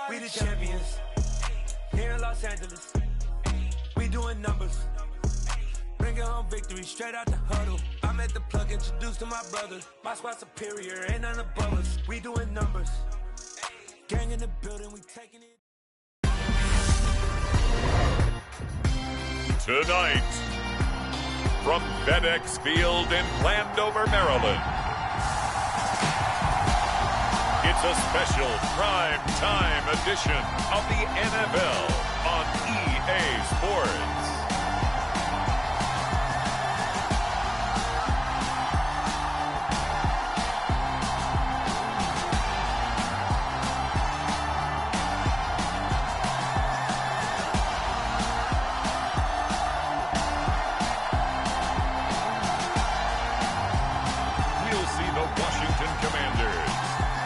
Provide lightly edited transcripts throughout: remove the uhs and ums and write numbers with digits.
We the champions here in Los Angeles. We doing numbers. Bringing home victory straight out the huddle. I'm at the plug, introduced to my brothers. My squad superior, ain't none above us. We doing numbers. Gang in the building, we taking it. Tonight, from FedEx Field in Landover, Maryland, it's a special prime time edition of the NFL on EA Sports.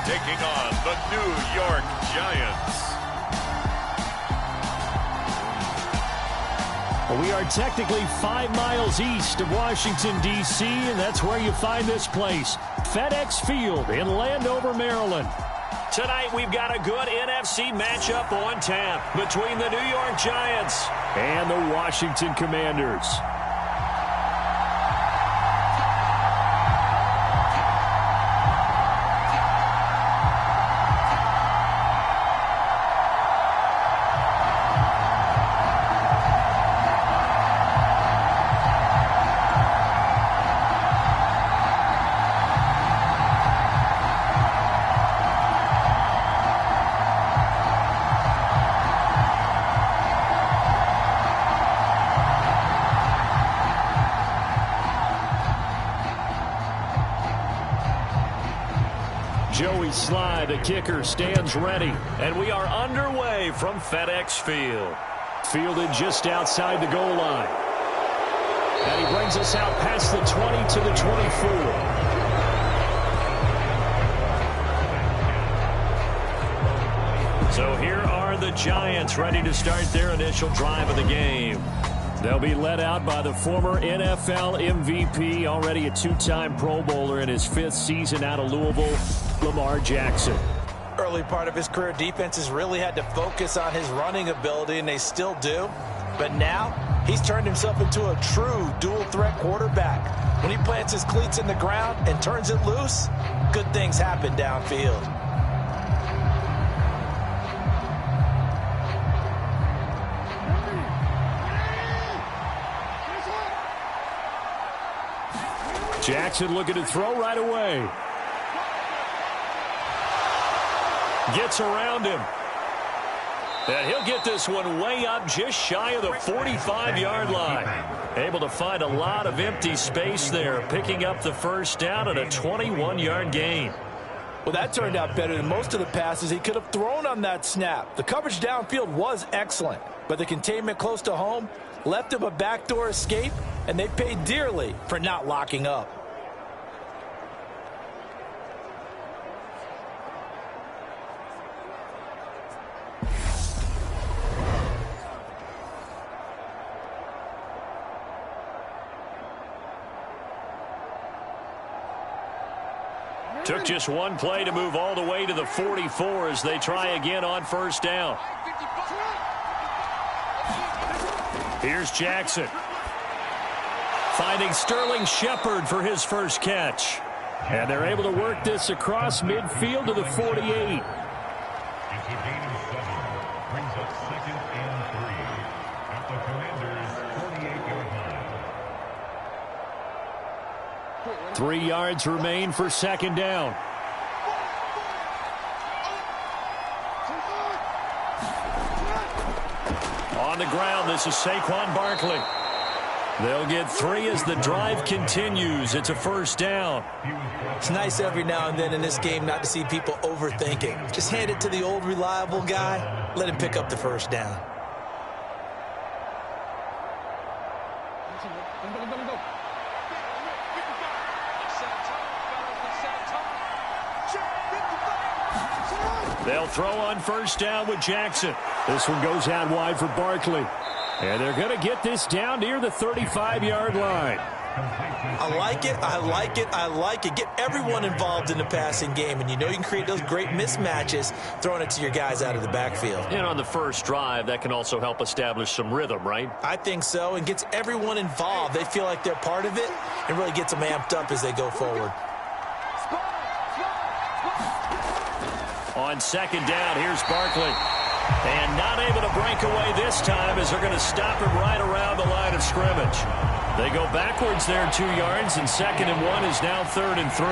Taking on the New York Giants. Well, we are technically 5 miles east of Washington, D.C., and that's where you find this place, FedEx Field in Landover, Maryland. Tonight, we've got a good NFC matchup on tap between the New York Giants and the Washington Commanders. Joey Sly, the kicker, stands ready. And we are underway from FedEx Field. Fielded just outside the goal line. And he brings us out past the 20 to the 24. So here are the Giants ready to start their initial drive of the game. They'll be led out by the former NFL MVP, already a 2-time Pro Bowler in his 5th season out of Louisville, Lamar Jackson. Early part of his career, defenses really had to focus on his running ability, and they still do. But now, he's turned himself into a true dual-threat quarterback. When he plants his cleats in the ground and turns it loose, good things happen downfield. Jackson looking to throw right away. Gets around him. And he'll get this one way up just shy of the 45-yard line. Able to find a lot of empty space there, picking up the first down and a 21-yard gain. Well, that turned out better than most of the passes he could have thrown on that snap. The coverage downfield was excellent, but the containment close to home left him a backdoor escape, and they paid dearly for not locking up. Took just one play to move all the way to the 44 as they try again on first down. Here's Jackson. Finding Sterling Shepard for his first catch. And they're able to work this across midfield to the 48. Brings up 2nd and 3 at the Commanders' 48-yard line. 3 yards remain for second down. On the ground, this is Saquon Barkley. They'll get 3 as the drive continues. It's a first down. It's nice every now and then in this game not to see people overthinking. Just hand it to the old reliable guy. Let him pick up the first down. They'll throw on first down with Jackson. This one goes out wide for Barkley. And they're going to get this down near the 35-yard line. I like it, I like it, I like it. Get everyone involved in the passing game, and you know you can create those great mismatches throwing it to your guys out of the backfield. And on the first drive, that can also help establish some rhythm, right? I think so, and gets everyone involved. They feel like they're part of it, and really gets them amped up as they go forward. On second down, here's Barkley. And not able to break away this time as they're going to stop him right around the line of scrimmage. They go backwards there 2 yards, and 2nd and 1 is now 3rd and 3.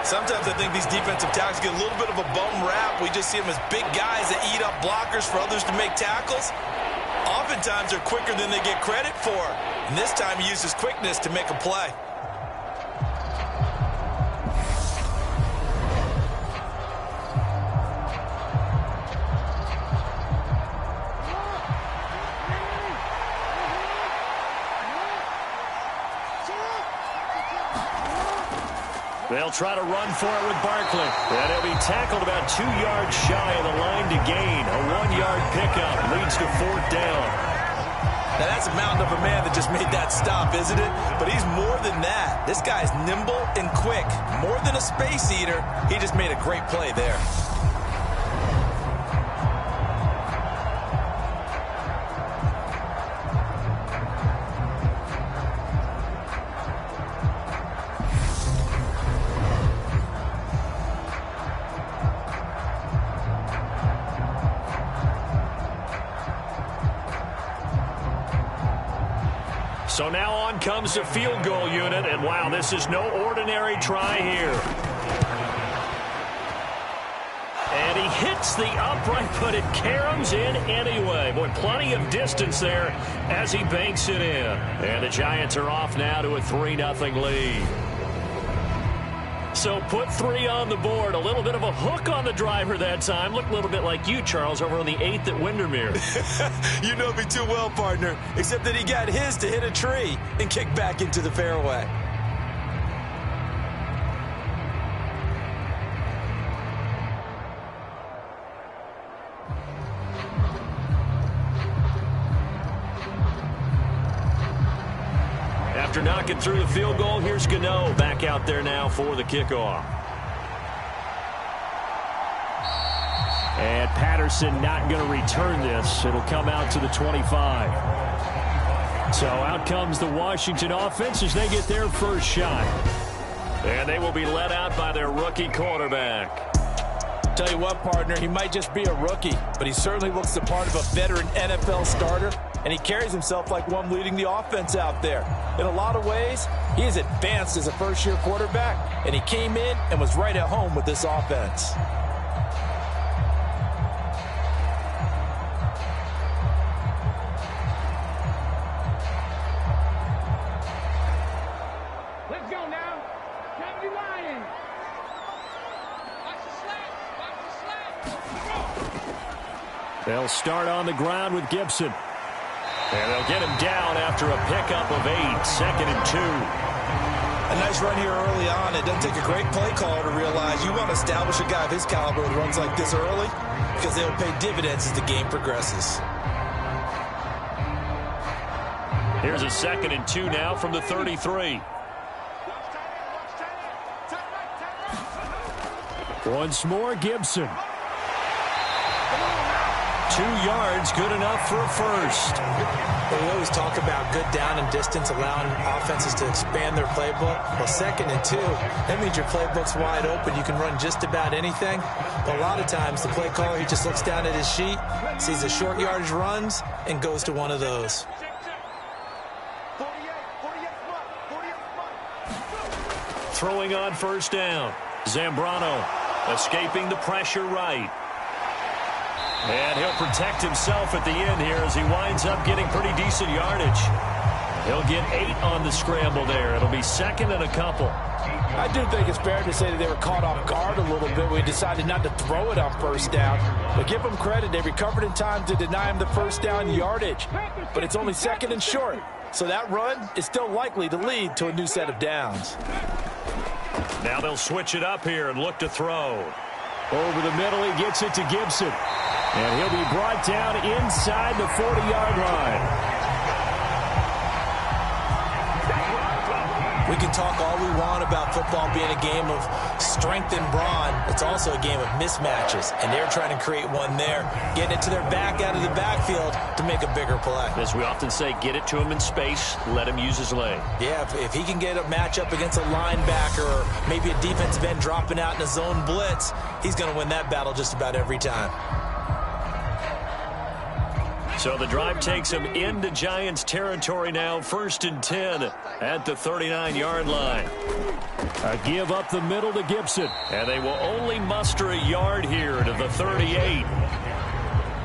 Sometimes I think these defensive tackles get a little bit of a bum rap. We just see them as big guys that eat up blockers for others to make tackles. Oftentimes they're quicker than they get credit for. And this time he uses quickness to make a play. They'll try to run for it with Barkley. And he'll be tackled about 2 yards shy of the line to gain. A 1-yard pickup leads to 4th down. Now that's a mountain of a man that just made that stop, isn't it? But he's more than that. This guy's nimble and quick. More than a space eater, he just made a great play there. So now on comes the field goal unit, and wow, this is no ordinary try here. And he hits the upright, but it caroms in anyway. Boy, plenty of distance there as he banks it in. And the Giants are off now to a 3-0 lead. So put 3 on the board. A little bit of a hook on the driver that time. Looked a little bit like you, Charles, over on the 8th at Windermere. You know me too well, partner. Except that he got his to hit a tree and kick back into the fairway. After knocking through the field goal, here's Gano back out there now for the kickoff. And Patterson not going to return this. It'll come out to the 25. So out comes the Washington offense as they get their first shot. And they will be led out by their rookie quarterback. Tell you what, partner, he might just be a rookie, but he certainly looks the part of a veteran NFL starter, and he carries himself like one leading the offense out there. In a lot of ways, he is advanced as a first-year quarterback, and he came in and was right at home with this offense. Let's go now. Time to be lying. Watch the slap. Watch the slap. They'll start on the ground with Gibson. And they'll get him down after a pickup of 8, 2nd and 2. A nice run here early on. It doesn't take a great play caller to realize you want to establish a guy of his caliber who runs like this early because they'll pay dividends as the game progresses. Here's a 2nd and 2 now from the 33. Once more, Gibson. 2 yards, good enough for a first. Well, we always talk about good down and distance, allowing offenses to expand their playbook. Well, 2nd and 2, that means your playbook's wide open. You can run just about anything. But a lot of times, the play caller, he just looks down at his sheet, sees the short yardage runs, and goes to one of those. Throwing on first down. Zambrano escaping the pressure right. And he'll protect himself at the end here as he winds up getting pretty decent yardage. He'll get 8 on the scramble there. It'll be 2nd and a couple. I do think it's fair to say that they were caught off guard a little bit when he decided not to throw it on first down. But give them credit. They recovered in time to deny him the first down yardage. But it's only 2nd and short. So that run is still likely to lead to a new set of downs. Now they'll switch it up here and look to throw. Over the middle, he gets it to Gibson. And he'll be brought down inside the 40-yard line. We can talk all we want about football being a game of strength and brawn. It's also a game of mismatches, and they're trying to create one there, getting it to their back out of the backfield to make a bigger play. As we often say, get it to him in space, let him use his leg. Yeah, if he can get a matchup against a linebacker or maybe a defensive end dropping out in a zone blitz, he's going to win that battle just about every time. So the drive takes him into Giants territory now, 1st and 10 at the 39-yard line. A give up the middle to Gibson, and they will only muster a yard here to the 38.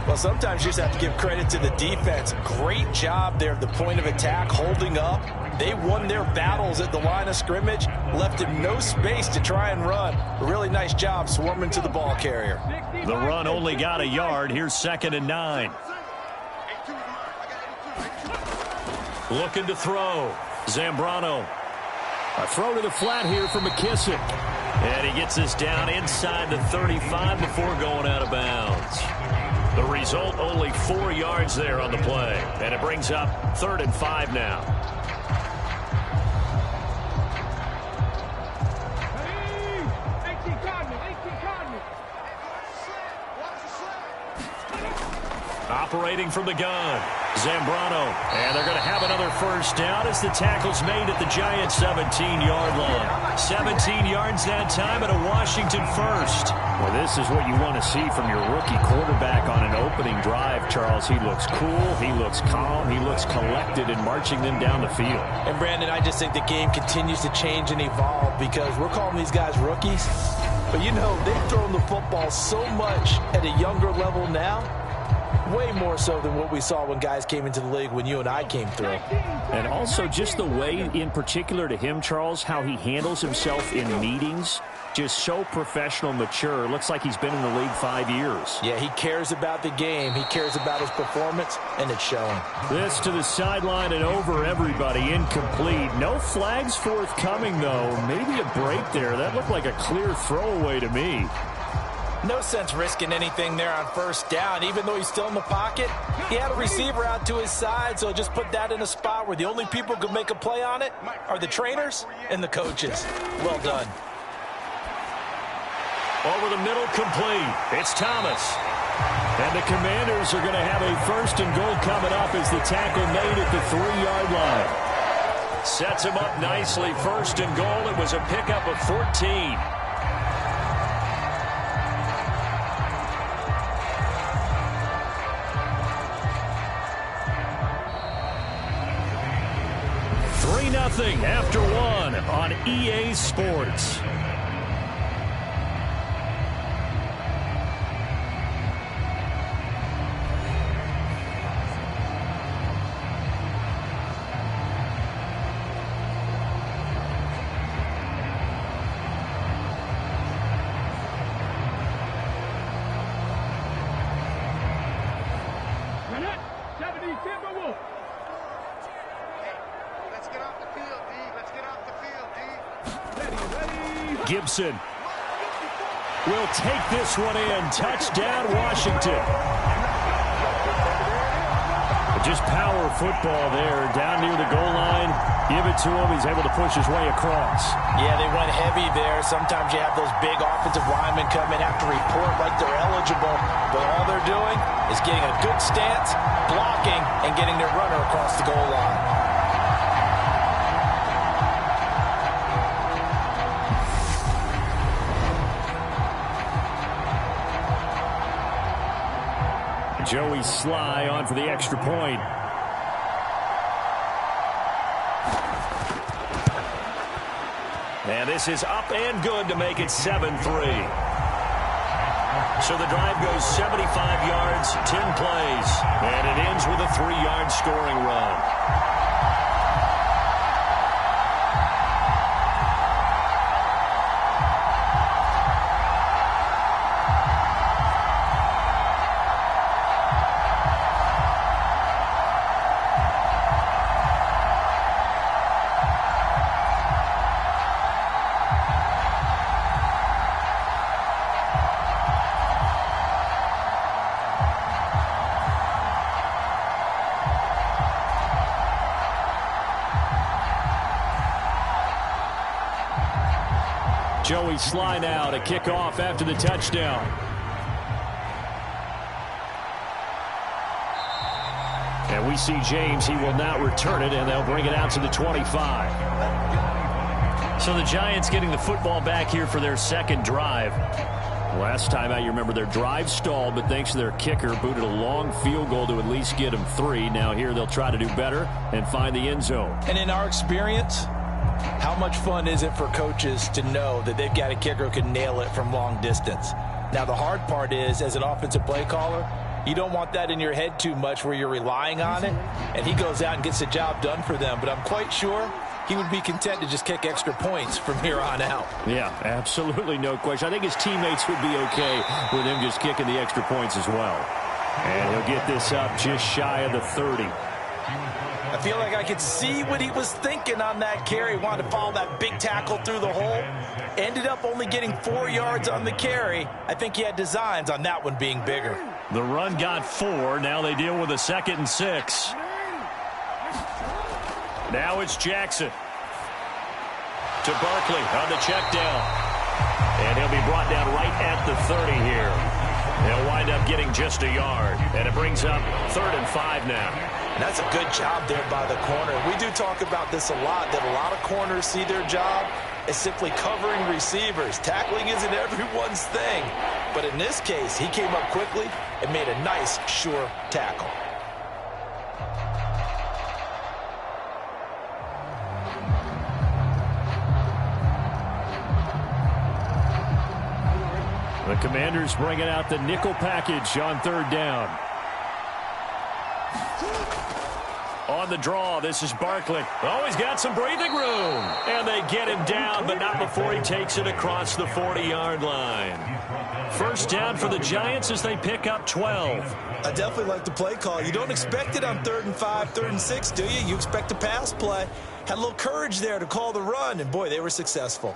Well, sometimes you just have to give credit to the defense. Great job there at the point of attack, holding up. They won their battles at the line of scrimmage, left him no space to try and run. A really nice job swarming to the ball carrier. The run only got a yard. Here's 2nd and 9. Looking to throw. Zambrano. A throw to the flat here for McKissick. And he gets this down inside the 35 before going out of bounds. The result, only 4 yards there on the play. And it brings up 3rd and 5 now. Operating from the gun, Zambrano. And they're going to have another first down as the tackle's made at the Giants' 17-yard line. 17 yards that time and a Washington first. Well, this is what you want to see from your rookie quarterback on an opening drive, Charles. He looks cool, he looks calm, he looks collected in marching them down the field. And, Brandon, I just think the game continues to change and evolve because we're calling these guys rookies. But, you know, they've thrown the football so much at a younger level now. Way more so than what we saw when guys came into the league when you and I came through. And also just the way, in particular to him, Charles, how he handles himself in meetings. Just so professional, mature. Looks like he's been in the league 5 years. Yeah, he cares about the game. He cares about his performance, and it's showing. This to the sideline and over everybody. Incomplete. No flags forthcoming, though. Maybe a break there. That looked like a clear throwaway to me. No sense risking anything there on first down. Even though he's still in the pocket, he had a receiver out to his side, so just put that in a spot where the only people who can make a play on it are the trainers and the coaches. Well done. Over the middle, complete. It's Thomas. And the Commanders are going to have a 1st and goal coming up as the tackle made at the 3-yard line. Sets him up nicely. 1st and goal. It was a pickup of 14. Nothing after 1 on EA Sports. Gibson will take this one in. Touchdown, Washington. Just power football there. Down near the goal line. Give it to him. He's able to push his way across. Yeah, they went heavy there. Sometimes you have those big offensive linemen come in, have to report like they're eligible. But all they're doing is getting a good stance, blocking, and getting their runner across the goal line. Joey Sly on for the extra point. And this is up and good to make it 7-3. So the drive goes 75 yards, 10 plays. And it ends with a 3-yard scoring run. we slide now to kick off after the touchdown. And we see James. He will not return it, and they'll bring it out to the 25. So the Giants getting the football back here for their second drive. Last time out, you remember their drive stalled, but thanks to their kicker, booted a long field goal to at least get them 3. Now here they'll try to do better and find the end zone. And in our experience, how much fun is it for coaches to know that they've got a kicker who can nail it from long distance? Now the hard part is, as an offensive play caller, you don't want that in your head too much where you're relying on it, and he goes out and gets the job done for them. But I'm quite sure he would be content to just kick extra points from here on out. Yeah, absolutely no question. I think his teammates would be okay with him just kicking the extra points as well. And he'll get this up just shy of the 30. I feel like I could see what he was thinking on that carry. Wanted to follow that big tackle through the hole. Ended up only getting 4 yards on the carry. I think he had designs on that one being bigger. The run got 4. Now they deal with a 2nd and 6. Now it's Jackson to Barkley on the check down. And he'll be brought down right at the 30 here. He'll wind up getting just a yard. And it brings up 3rd and 5 now. And that's a good job there by the corner. We do talk about this a lot, that a lot of corners see their job as simply covering receivers. Tackling isn't everyone's thing. But in this case, he came up quickly and made a nice, sure tackle. The Commanders bringing out the nickel package on 3rd down. On the draw, this is Barkley. Oh, he's got some breathing room. And they get him down, but not before he takes it across the 40-yard line. 1st down for the Giants as they pick up 12. I definitely like the play call. You don't expect it on 3rd and 5, 3rd and 6, do you? You expect a pass play. Had a little courage there to call the run, and boy, they were successful.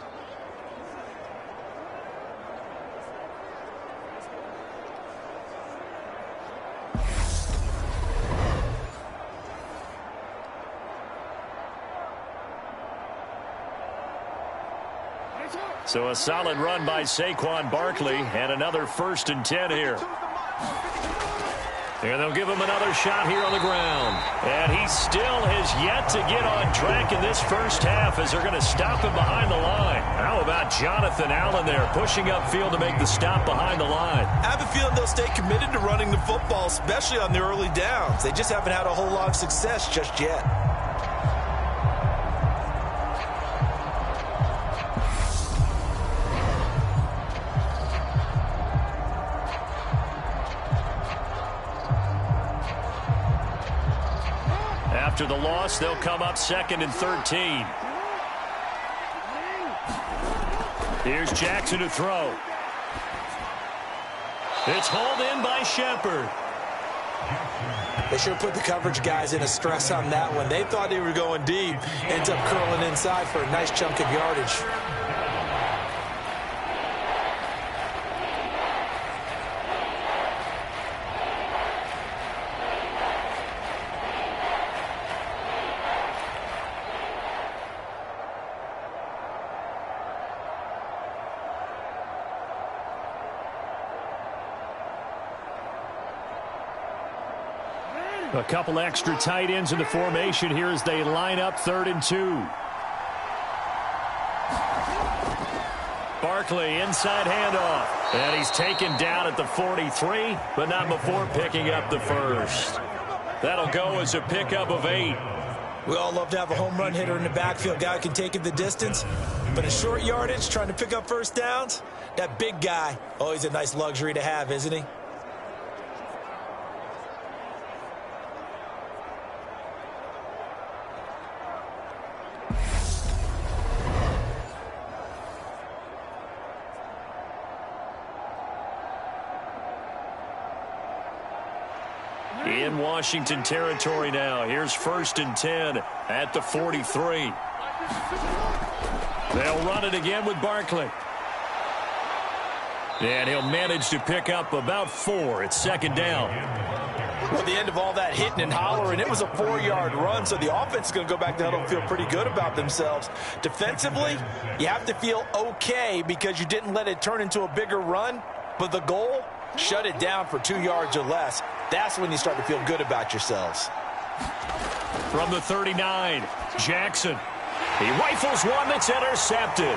So a solid run by Saquon Barkley and another 1st and 10 here. And they'll give him another shot here on the ground. And he still has yet to get on track in this first half as they're going to stop him behind the line. How about Jonathan Allen there pushing upfield to make the stop behind the line? I have a feeling they'll stay committed to running the football, especially on the early downs. They just haven't had a whole lot of success just yet. After the loss, they'll come up 2nd and 13. Here's Jackson to throw. It's hauled in by Shepard. They should have put the coverage guys in a stress on that one. They thought they were going deep. Ends up curling inside for a nice chunk of yardage. A couple extra tight ends in the formation here as they line up 3rd and 2. Barkley inside handoff. And he's taken down at the 43, but not before picking up the 1st. That'll go as a pickup of 8. We all love to have a home run hitter in the backfield. Guy who can take it the distance. But a short yardage, trying to pick up 1st downs, that big guy, always a nice luxury to have, isn't he? In Washington territory now. Here's 1st and 10 at the 43. They'll run it again with Barkley. And he'll manage to pick up about 4. It's 2nd down. Well, at the end of all that hitting and hollering, it was a 4-yard run, so the offense is going to go back to huddle and feel pretty good about themselves. Defensively, you have to feel okay because you didn't let it turn into a bigger run, but the goal, shut it down for 2 yards or less. That's when you start to feel good about yourselves. From the 39, Jackson. He rifles one that's intercepted.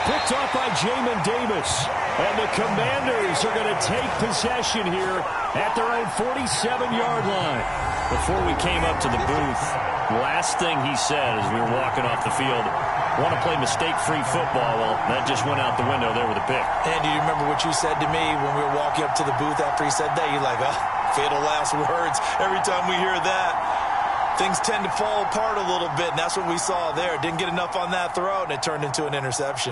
Picked off by Jamin Davis. And the Commanders are going to take possession here at their own 47-yard line. Before we came up to the booth, last thing he said as we were walking off the field, want to play mistake-free football. Well, that just went out the window there with a pick. And do you remember what you said to me when we were walking up to the booth after he said that? You're like, oh, fatal last words. Every time we hear that, things tend to fall apart a little bit, and that's what we saw there. Didn't get enough on that throw, and it turned into an interception.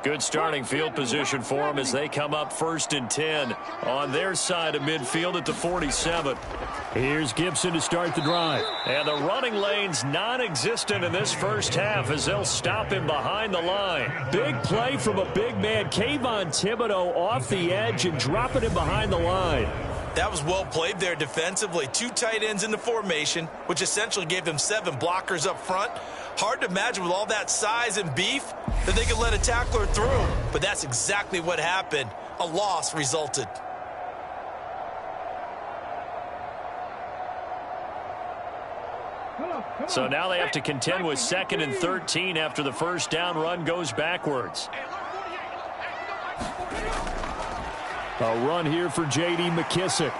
Good starting field position for them as they come up 1st and 10 on their side of midfield at the 47. Here's Gibson to start the drive. And the running lane's non-existent in this first half as they'll stop him behind the line. Big play from a big man, Kayvon Thibodeau, off the edge and dropping him behind the line. That was well played there defensively. 2 tight ends in the formation, which essentially gave them 7 blockers up front. Hard to imagine with all that size and beef that they could let a tackler through. But that's exactly what happened. A loss resulted. So now they have to contend with 2nd and 13 after the first down run goes backwards. A run here for J.D. McKissick.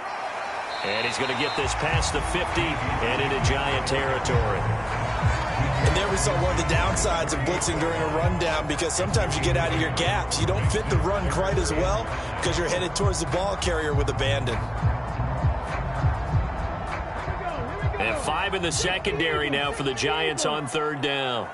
And he's going to get this past the 50 and into Giant territory. And there we saw one of the downsides of blitzing during a rundown, because sometimes you get out of your gaps. You don't fit the run quite as well because you're headed towards the ball carrier with abandon. And 5 in the secondary now for the Giants on 3rd down.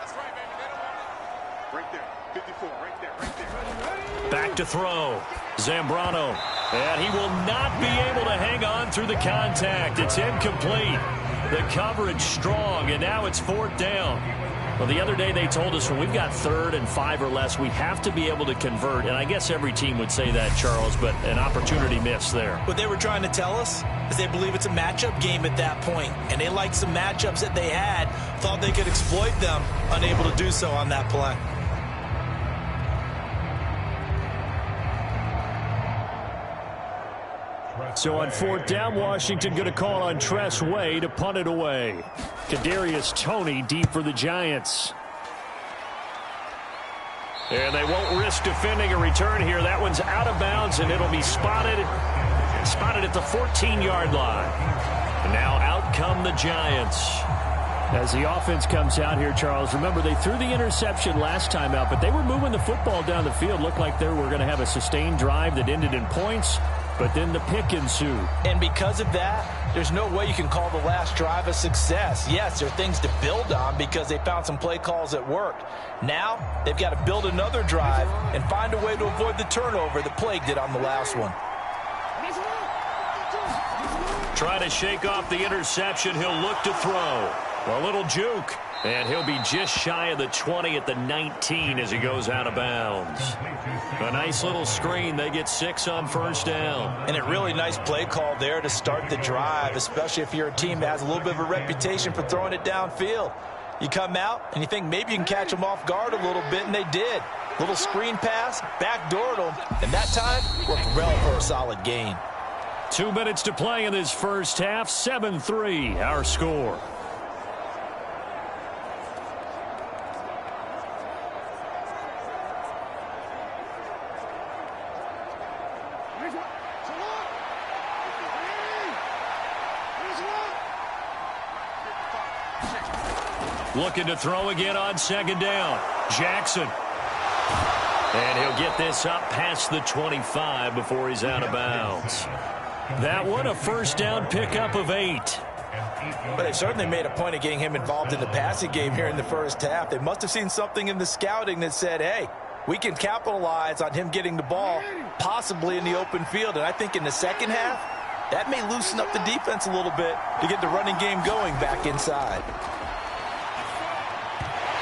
Back to throw. Zambrano. And he will not be able to hang on through the contact. It's incomplete. The coverage strong, and now it's 4th down. Well, the other day they told us when we've got 3rd and 5 or less, we have to be able to convert. And I guess every team would say that, Charles, but an opportunity missed there. What they were trying to tell us is they believe it's a matchup game at that point, and they liked some matchups that they had, thought they could exploit them, unable to do so on that play. So on 4th down, Washington going to call on Tress Way to punt it away. Kadarius Toney deep for the Giants. And they won't risk defending a return here. That one's out of bounds, and it'll be spotted at the 14-yard line. And now out come the Giants. As the offense comes out here, Charles, remember they threw the interception last time out, but they were moving the football down the field. Looked like they were going to have a sustained drive that ended in points. But then the pick ensued. And because of that, there's no way you can call the last drive a success. Yes, there are things to build on because they found some play calls that worked. Now, they've got to build another drive and find a way to avoid the turnover that plagued it on the last one. Try to shake off the interception. He'll look to throw. A little juke. And he'll be just shy of the 20 at the 19 as he goes out of bounds. A nice little screen. They get 6 on 1st down. And a really nice play call there to start the drive, especially if you're a team that has a little bit of a reputation for throwing it downfield. You come out and you think maybe you can catch them off guard a little bit, and they did. Little screen pass, backdoored them, and that time worked well for a solid gain. 2 minutes to play in this first half. 7-3 our score. Looking to throw again on 2nd down. Jackson. And he'll get this up past the 25 before he's out of bounds. That one a 1st down pickup of 8. But they certainly made a point of getting him involved in the passing game here in the first half. They must have seen something in the scouting that said, hey, we can capitalize on him getting the ball possibly in the open field. And I think in the second half, That may loosen up the defense a little bit to get the running game going back inside.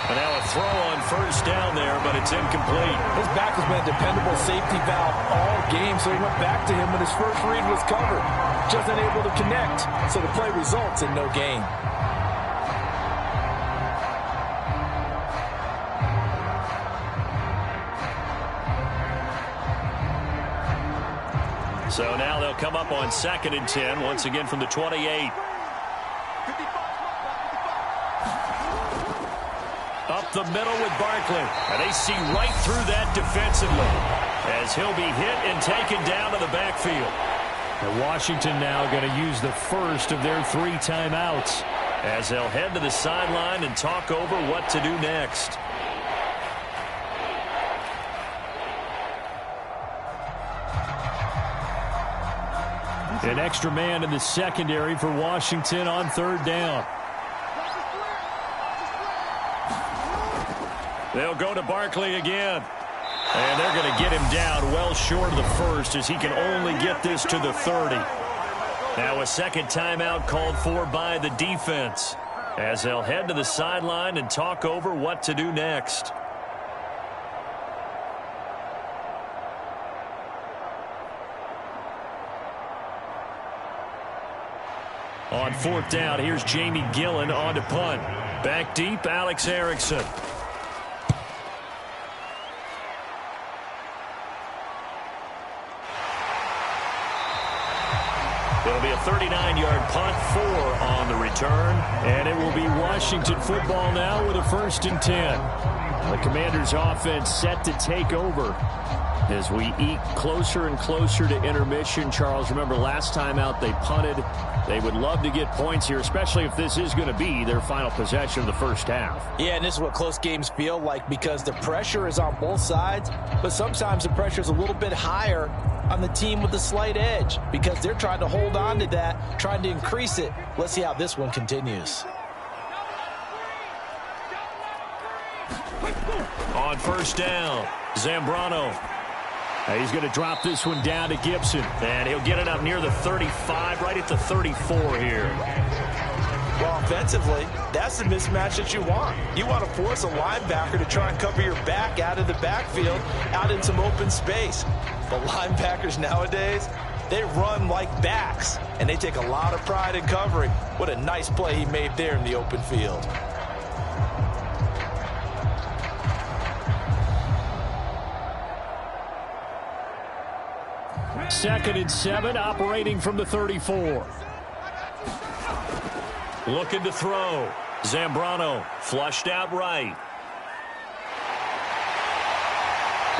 And now a throw on first down there, but it's incomplete. His back has been a dependable safety valve all game, so he went back to him when his first read was covered. Just unable to connect, so the play results in no gain. So now they'll come up on 2nd and 10, once again from the 28. Up the middle with Barkley. And they see right through that defensively as he'll be hit and taken down to the backfield. And Washington now going to use the first of their 3 timeouts as they'll head to the sideline and talk over what to do next. An extra man in the secondary for Washington on 3rd down. They'll go to Barkley again. And they're going to get him down well short of the first as he can only get this to the 30. Now a second timeout called for by the defense as they'll head to the sideline and talk over what to do next. On 4th down, here's Jamie Gillen on to punt. Back deep, Alex Erickson. It'll be a 39-yard punt, 4 on the return, and it will be Washington football now with a 1st and 10. The Commanders' offense set to take over as we eke closer and closer to intermission. Charles, remember last time out they punted. They would love to get points here, especially if this is going to be their final possession of the first half. Yeah, and this is what close games feel like because the pressure is on both sides, but sometimes the pressure is a little bit higher on the team with the slight edge because they're trying to hold on to that, trying to increase it. Let's see how this one continues. On 1st down, Zambrano. He's going to drop this one down to Gibson. And he'll get it up near the 35, right at the 34 here. Well, offensively, that's the mismatch that you want. You want to force a linebacker to try and cover your back out of the backfield, out in some open space. But linebackers nowadays, they run like backs, and they take a lot of pride in covering. What a nice play he made there in the open field. Second and 7, operating from the 34. Looking to throw. Zambrano flushed out right.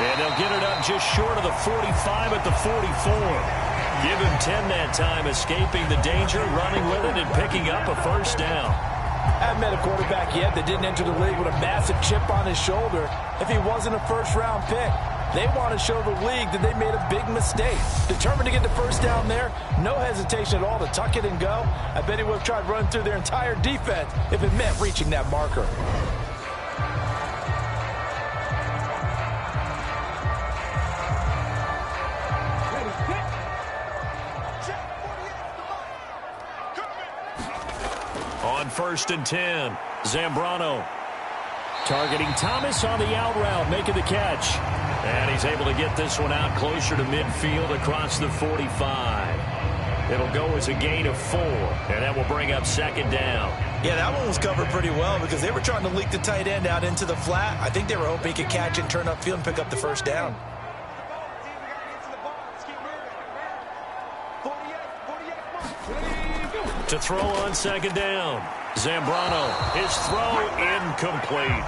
And they'll get it up just short of the 45 at the 44. Give him 10 that time, escaping the danger, running with it, and picking up a 1st down. I haven't met a quarterback yet that didn't enter the league with a massive chip on his shoulder if he wasn't a first-round pick. They want to show the league that they made a big mistake. Determined to get the 1st down there, no hesitation at all to tuck it and go. I bet he would have tried running through their entire defense if it meant reaching that marker. On 1st and 10, Zambrano targeting Thomas on the out route, making the catch. And he's able to get this one out closer to midfield across the 45. It'll go as a gain of 4, and that will bring up 2nd down. Yeah, that one was covered pretty well because they were trying to leak the tight end out into the flat. I think they were hoping he could catch and turn upfield and pick up the 1st down. To throw on 2nd down. Zambrano, his throw incomplete.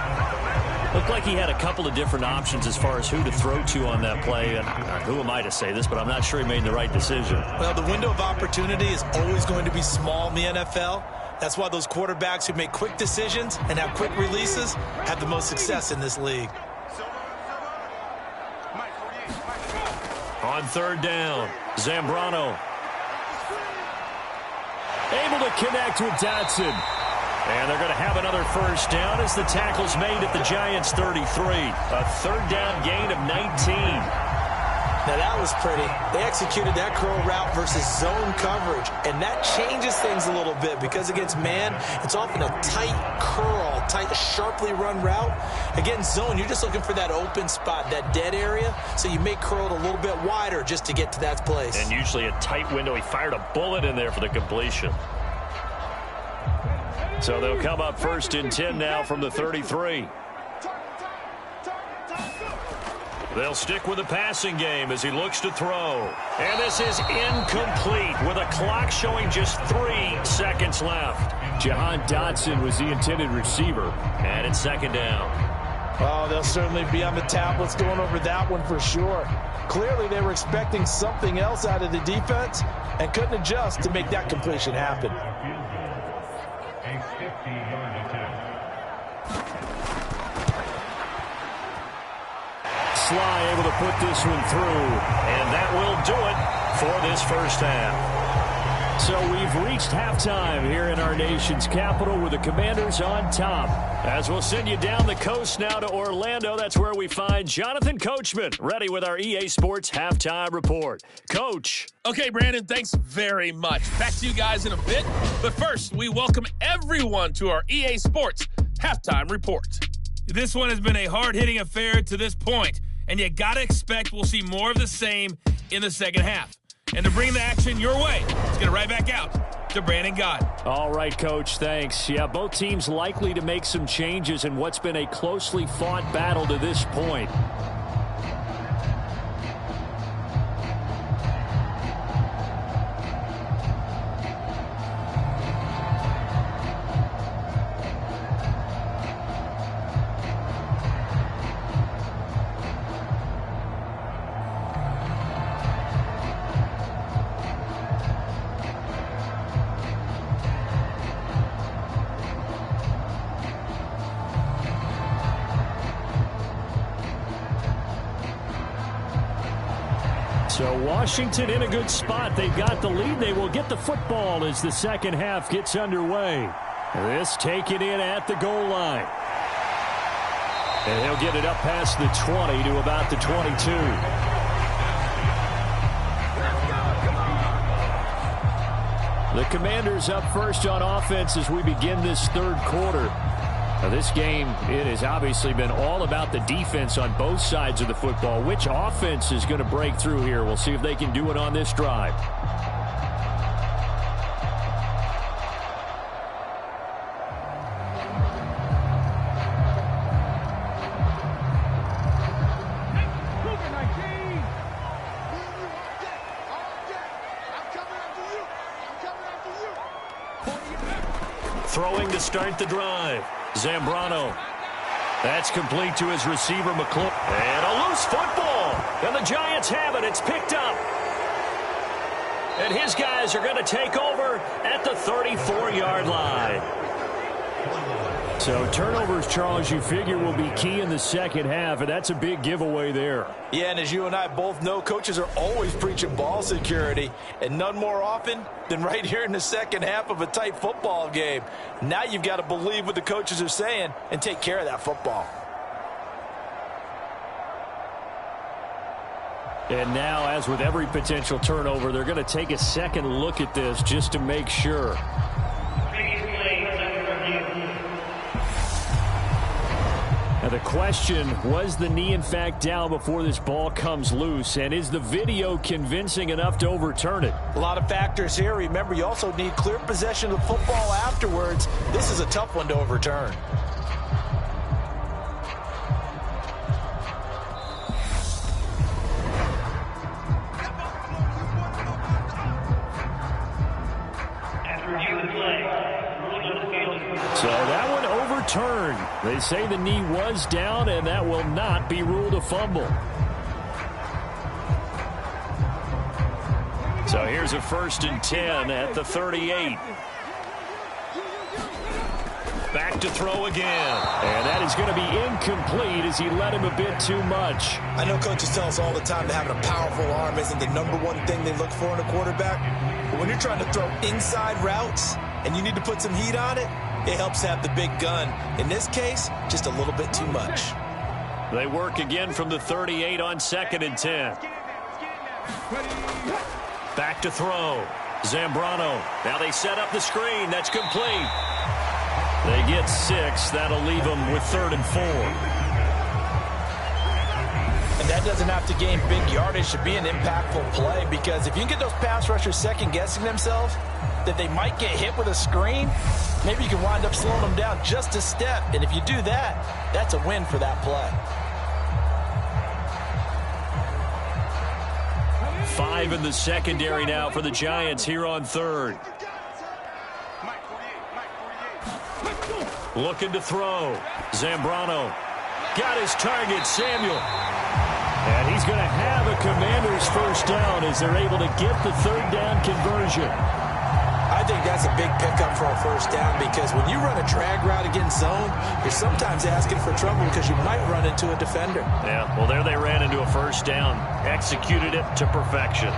Looked like he had a couple of different options as far as who to throw to on that play. And who am I to say this, but I'm not sure he made the right decision. Well, the window of opportunity is always going to be small in the NFL. That's why those quarterbacks who make quick decisions and have quick releases have the most success in this league. On 3rd down, Zambrano able to connect with Dotson. And they're going to have another 1st down as the tackle's made at the Giants' 33. A 3rd down gain of 19. Now that was pretty. They executed that curl route versus zone coverage, and that changes things a little bit because against man, it's often a tight curl, tight, sharply run route. Against zone, you're just looking for that open spot, that dead area, so you may curl it a little bit wider just to get to that place. And usually a tight window. He fired a bullet in there for the completion. So they'll come up 1st and 10 now from the 33. They'll stick with the passing game as he looks to throw. And this is incomplete with a clock showing just 3 seconds left. Jahan Dotson was the intended receiver. And it's 2nd down. Oh, they'll certainly be on the tablets going over that one for sure. Clearly they were expecting something else out of the defense and couldn't adjust to make that completion happen. A 50-yard attempt. Sly able to put this one through, and that will do it for this first half. So we've reached halftime here in our nation's capital with the Commanders on top. As we'll send you down the coast now to Orlando, that's where we find Jonathan Coachman, ready with our EA Sports Halftime Report. Coach. Okay, Brandon, thanks very much. Back to you guys in a bit. But first, we welcome everyone to our EA Sports Halftime Report. This one has been a hard-hitting affair to this point, and you got to expect we'll see more of the same in the second half. And to bring the action your way, let's get it right back out to Brandon Gott. All right, Coach, thanks. Yeah, both teams likely to make some changes in what's been a closely fought battle to this point. So Washington in a good spot. They've got the lead. They will get the football as the second half gets underway. This taken in at the goal line. And he'll get it up past the 20 to about the 22. The Commanders up first on offense as we begin this third quarter. Now this game, it has obviously been all about the defense on both sides of the football. Which offense is going to break through here? We'll see if they can do it on this drive. Throwing to start the drive. Zambrano. That's complete to his receiver, McClure. And a loose football. And the Giants have it. It's picked up. And his guys are going to take over at the 34-yard line. So turnovers, Charles, you figure will be key in the second half, and that's a big giveaway there. Yeah, and as you and I both know, coaches are always preaching ball security, and none more often than right here in the second half of a tight football game. Now you've got to believe what the coaches are saying and take care of that football. And now, as with every potential turnover, they're going to take a second look at this just to make sure. Now the question, was the knee in fact down before this ball comes loose? And is the video convincing enough to overturn it? A lot of factors here. Remember, you also need clear possession of the football afterwards. This is a tough one to overturn. So that one overturned. They say the knee was down, and that will not be ruled a fumble. So here's a 1st and 10 at the 38. Back to throw again. And that is going to be incomplete as he led him a bit too much. I know coaches tell us all the time that having a powerful arm isn't the #1 thing they look for in a quarterback. But when you're trying to throw inside routes and you need to put some heat on it, it helps have the big gun. In this case, just a little bit too much. They work again from the 38 on 2nd and 10. Back to throw. Zambrano. Now they set up the screen. That's complete. They get 6. That'll leave them with 3rd and 4. And that doesn't have to gain big yardage to be an impactful play, because if you can get those pass rushers second-guessing themselves that they might get hit with a screen, maybe you can wind up slowing them down just a step. And if you do that, that's a win for that play. 5 in the secondary now for the Giants here on 3rd. Looking to throw. Zambrano. Got his target, Samuel. And he's going to have a Commanders first down as they're able to get the 3rd down conversion. I think that's a big pickup for a first down, because when you run a drag route against zone, you're sometimes asking for trouble because you might run into a defender. Yeah, well, there they ran into a first down. Executed it to perfection.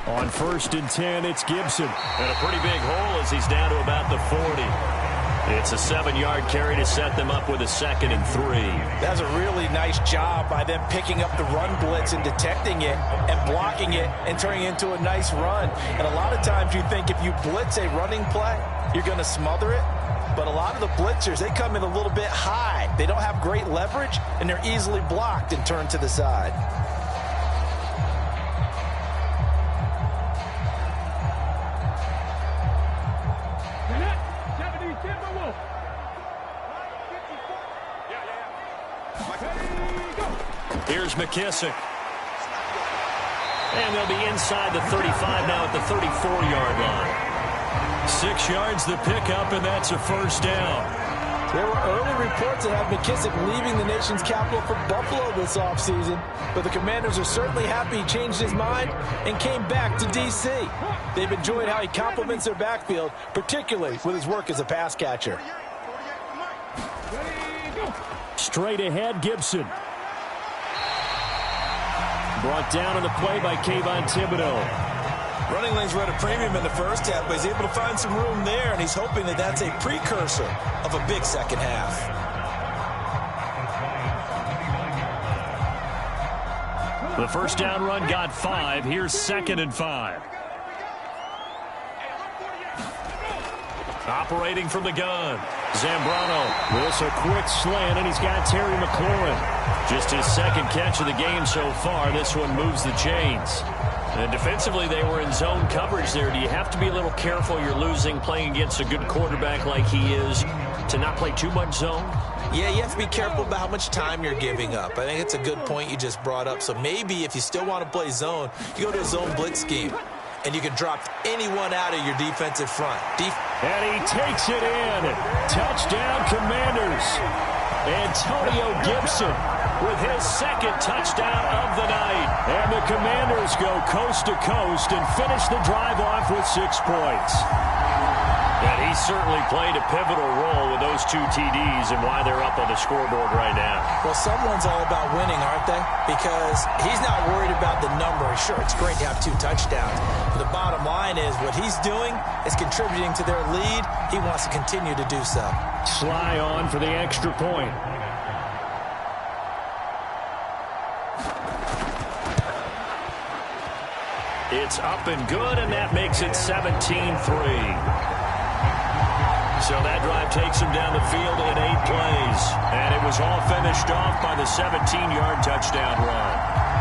On 1st and 10, it's Gibson. And a pretty big hole as he's down to about the 40. It's a 7-yard carry to set them up with a 2nd and 3. That's a really nice job by them picking up the run blitz and detecting it and blocking it and turning it into a nice run. And a lot of times you think if you blitz a running play, you're going to smother it. But a lot of the blitzers, they come in a little bit high. They don't have great leverage, and they're easily blocked and turned to the side. Here's McKissick. And they'll be inside the 35 now at the 34-yard line. 6 yards the pickup, and that's a first down. There were early reports that have McKissick leaving the nation's capital for Buffalo this offseason, but the Commanders are certainly happy he changed his mind and came back to D.C. They've enjoyed how he complements their backfield, particularly with his work as a pass catcher. Straight ahead, Gibson. Brought down on the play by Kayvon Thibodeau. Running lanes were at a premium in the first half, but he's able to find some room there, and he's hoping that that's a precursor of a big second half. The first down run got 5. Here's 2nd and 5. Operating from the gun. Zambrano. This a quick slant, and he's got Terry McLaurin. Just his 2nd catch of the game so far. This one moves the chains. And defensively, they were in zone coverage there. Do you have to be a little careful? You're losing, playing against a good quarterback like he is, to not play too much zone? Yeah, you have to be careful about how much time you're giving up. I think it's a good point you just brought up. So maybe if you still want to play zone, you go to a zone blitz scheme, and you can drop anyone out of your defensive front. And he takes it in. Touchdown, Commanders. Antonio Gibson with his 2nd touchdown of the night. And the Commanders go coast to coast and finish the drive off with 6 points. And he certainly played a pivotal role with those 2 TDs and why they're up on the scoreboard right now. Well, someone's all about winning, aren't they? Because he's not worried about the number. Sure, it's great to have 2 touchdowns. But the bottom line is what he's doing is contributing to their lead. He wants to continue to do so. Sly on for the extra point. It's up and good, and that makes it 17-3. So that drive takes him down the field in 8 plays. And it was all finished off by the 17-yard touchdown run.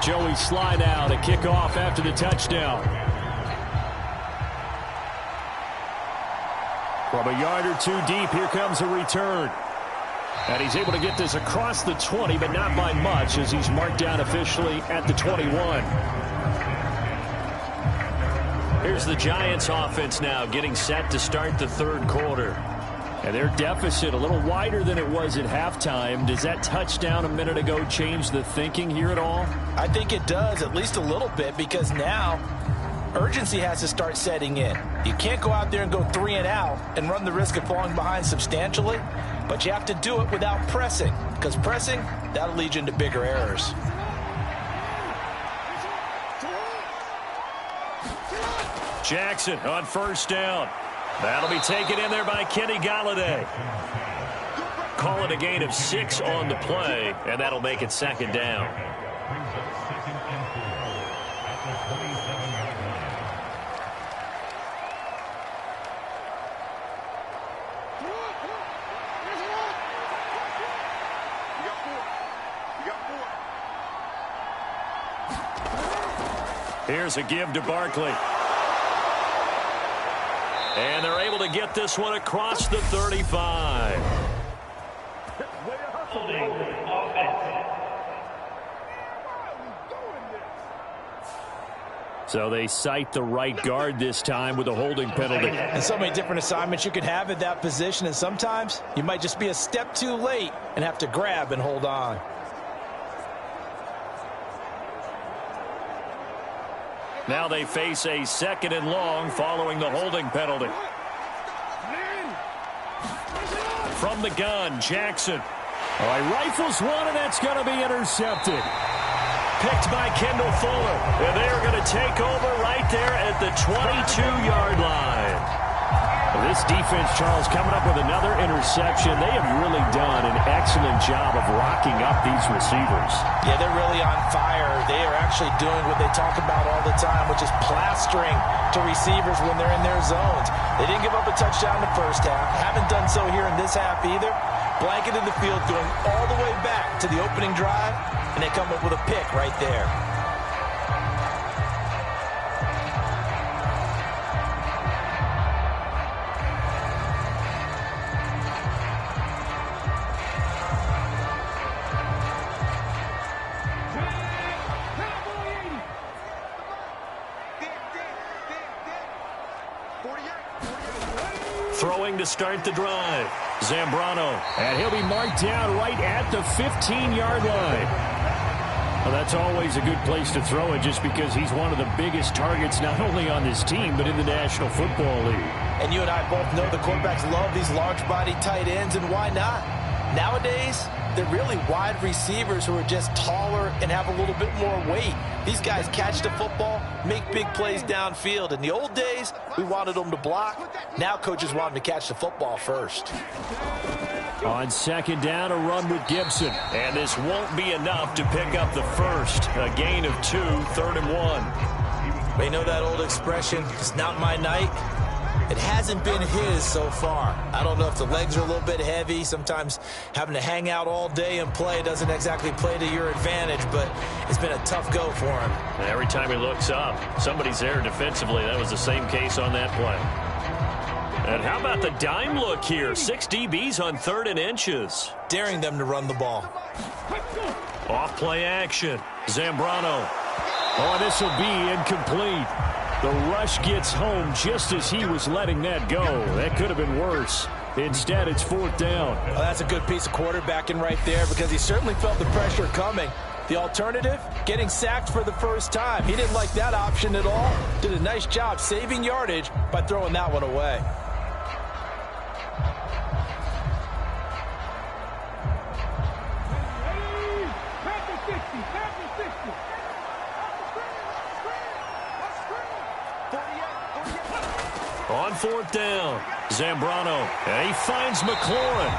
Joey slide out, a kickoff after the touchdown. From a yard or 2 deep, here comes a return. And he's able to get this across the 20, but not by much, as he's marked down officially at the 21. Here's the Giants offense now getting set to start the third quarter. And their deficit a little wider than it was at halftime. Does that touchdown a minute ago change the thinking here at all? I think it does, at least a little bit, because now urgency has to start setting in. You can't go out there and go 3 and out and run the risk of falling behind substantially, but you have to do it without pressing, because pressing, that'll lead you into bigger errors. Jackson on first down. That'll be taken in there by Kenny Golladay. Call it a gain of 6 on the play, and that'll make it second down. Here's a give to Barkley. And they're able to get this one across the 35. So they cite the right guard this time with a holding penalty. And so many different assignments you could have at that position, and sometimes you might just be a step too late and have to grab and hold on. Now they face a second and long following the holding penalty. From the gun, Jackson. Oh, he rifles one, and that's going to be intercepted. Picked by Kendall Fuller. And they are going to take over right there at the 22-yard line. This defense, Charles, coming up with another interception. They have really done an excellent job of locking up these receivers. Yeah, they're really on fire. They are actually doing what they talk about all the time, which is plastering to receivers when they're in their zones. They didn't give up a touchdown in the first half. Haven't done so here in this half either. Blanket in the field going all the way back to the opening drive, and they come up with a pick right there. Throwing to start the drive. Zambrano. And he'll be marked down right at the 15-yard line. Well, that's always a good place to throw it just because he's one of the biggest targets not only on this team but in the National Football League. And you and I both know the quarterbacks love these large-body tight ends, and why not? Nowadays, they're really wide receivers who are just taller and have a little bit more weight. These guys catch the football, make big plays downfield. In the old days, we wanted them to block. Now coaches want them to catch the football first. On second down, a run with Gibson. And this won't be enough to pick up the first. A gain of 2, 3rd and 1. They know that old expression, it's not my night. It hasn't been his so far. I don't know if the legs are a little bit heavy. Sometimes having to hang out all day and play doesn't exactly play to your advantage, but it's been a tough go for him. And every time he looks up, somebody's there defensively. That was the same case on that play. And how about the dime look here? 6 DBs on 3rd and inches. Daring them to run the ball. Off play action. Zambrano. Oh, this will be incomplete. The rush gets home just as he was letting that go. That could have been worse. Instead, it's 4th down. Well, that's a good piece of quarterbacking right there because he certainly felt the pressure coming. The alternative, getting sacked for the first time. He didn't like that option at all. Did a nice job saving yardage by throwing that one away. On 4th down, Zambrano, and he finds McLaurin.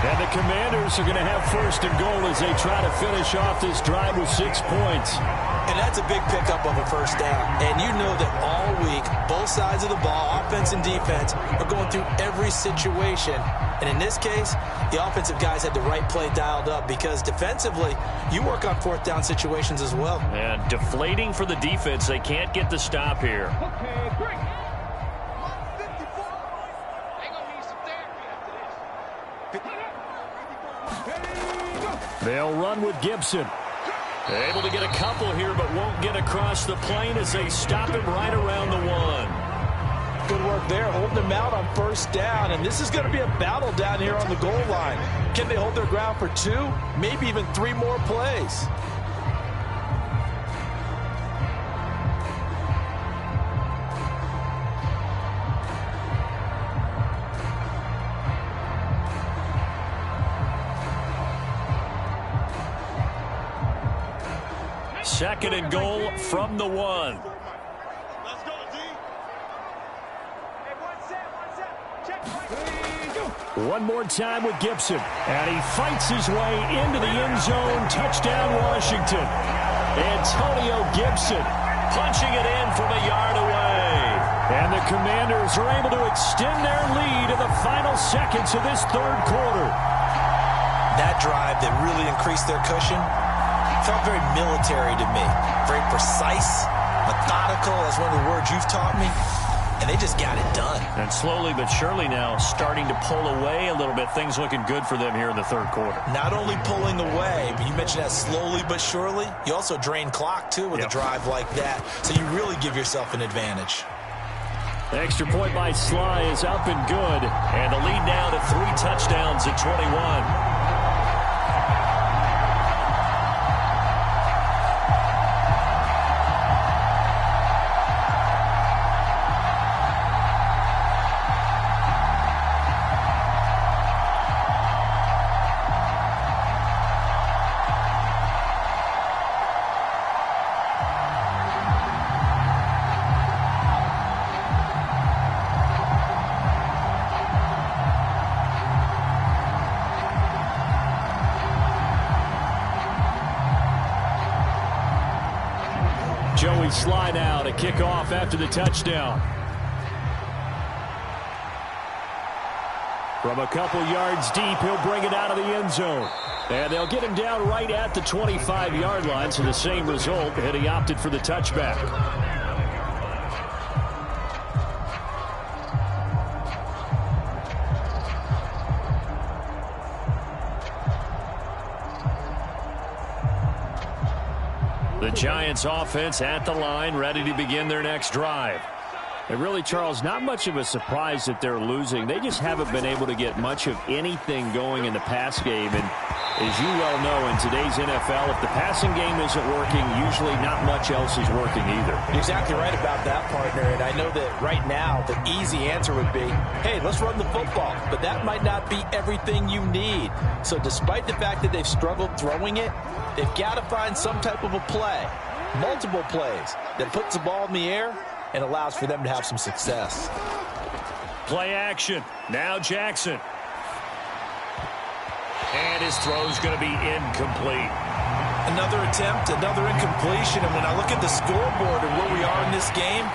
And the Commanders are going to have 1st and goal as they try to finish off this drive with 6 points. And that's a big pickup of a first down. And you know that all week, both sides of the ball, offense and defense, are going through every situation. And in this case, the offensive guys had the right play dialed up because defensively, you work on 4th down situations as well. And deflating for the defense. They can't get the stop here. Okay, great. They'll run with Gibson. Able to get a couple here, but won't get across the plane as they stop him right around the 1. Good work there, holding him out on first down, and this is going to be a battle down here on the goal line. Can they hold their ground for 2, maybe even 3 more plays? Second and goal from the 1. Let's go, D. Hey, one set. One more time with Gibson. And he fights his way into the end zone. Touchdown, Washington. Antonio Gibson punching it in from a yard away. And the Commanders are able to extend their lead in the final seconds of this third quarter. That drive that really increased their cushion felt very military to me. Very precise, methodical. That's one of the words you've taught me. And they just got it done. And slowly but surely now starting to pull away a little bit. Things looking good for them here in the third quarter. Not only pulling away, but you mentioned that slowly but surely. You also drain clock, too, with a drive like that. So you really give yourself an advantage. The extra point by Sly is up and good. And the lead now to 3 touchdowns at 21. Joey Sly now to kick off after the touchdown. From a couple yards deep, he'll bring it out of the end zone. And they'll get him down right at the 25-yard line, so the same result, and he opted for the touchback. The Giants offense at the line, ready to begin their next drive. And really, Charles, not much of a surprise that they're losing. They just haven't been able to get much of anything going in the pass game. And as you well know, in today's NFL, if the passing game isn't working, usually not much else is working either. You're exactly right about that, partner. And I know that right now the easy answer would be, hey, let's run the football. But that might not be everything you need. So despite the fact that they've struggled throwing it, they've got to find some type of a play, multiple plays, that puts the ball in the air and allows for them to have some success. Play action. Now Jackson. And his throw's going to be incomplete. Another attempt, another incompletion. And when I look at the scoreboard and where we are in this game,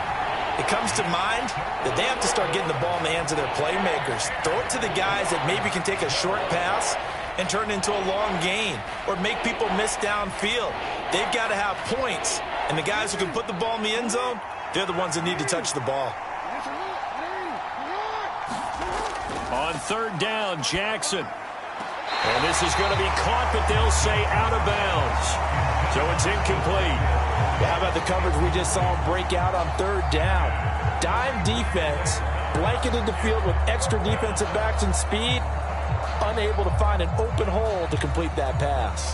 it comes to mind that they have to start getting the ball in the hands of their playmakers. Throw it to the guys that maybe can take a short pass and turn it into a long gain or make people miss downfield. They've got to have points. And the guys who can put the ball in the end zone, they're the ones that need to touch the ball. On third down, Jackson. And this is going to be caught, but they'll say out of bounds. So it's incomplete. How about the coverage we just saw break out on third down? Dime defense, blanketed the field with extra defensive backs and speed, unable to find an open hole to complete that pass.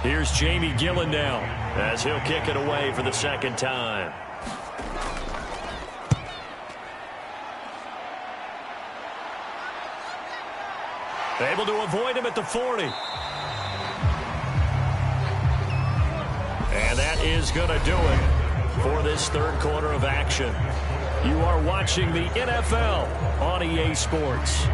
Here's Jamie Gillen now as he'll kick it away for the second time. Able to avoid him at the 40. And that is going to do it for this third quarter of action. You are watching the NFL on EA Sports.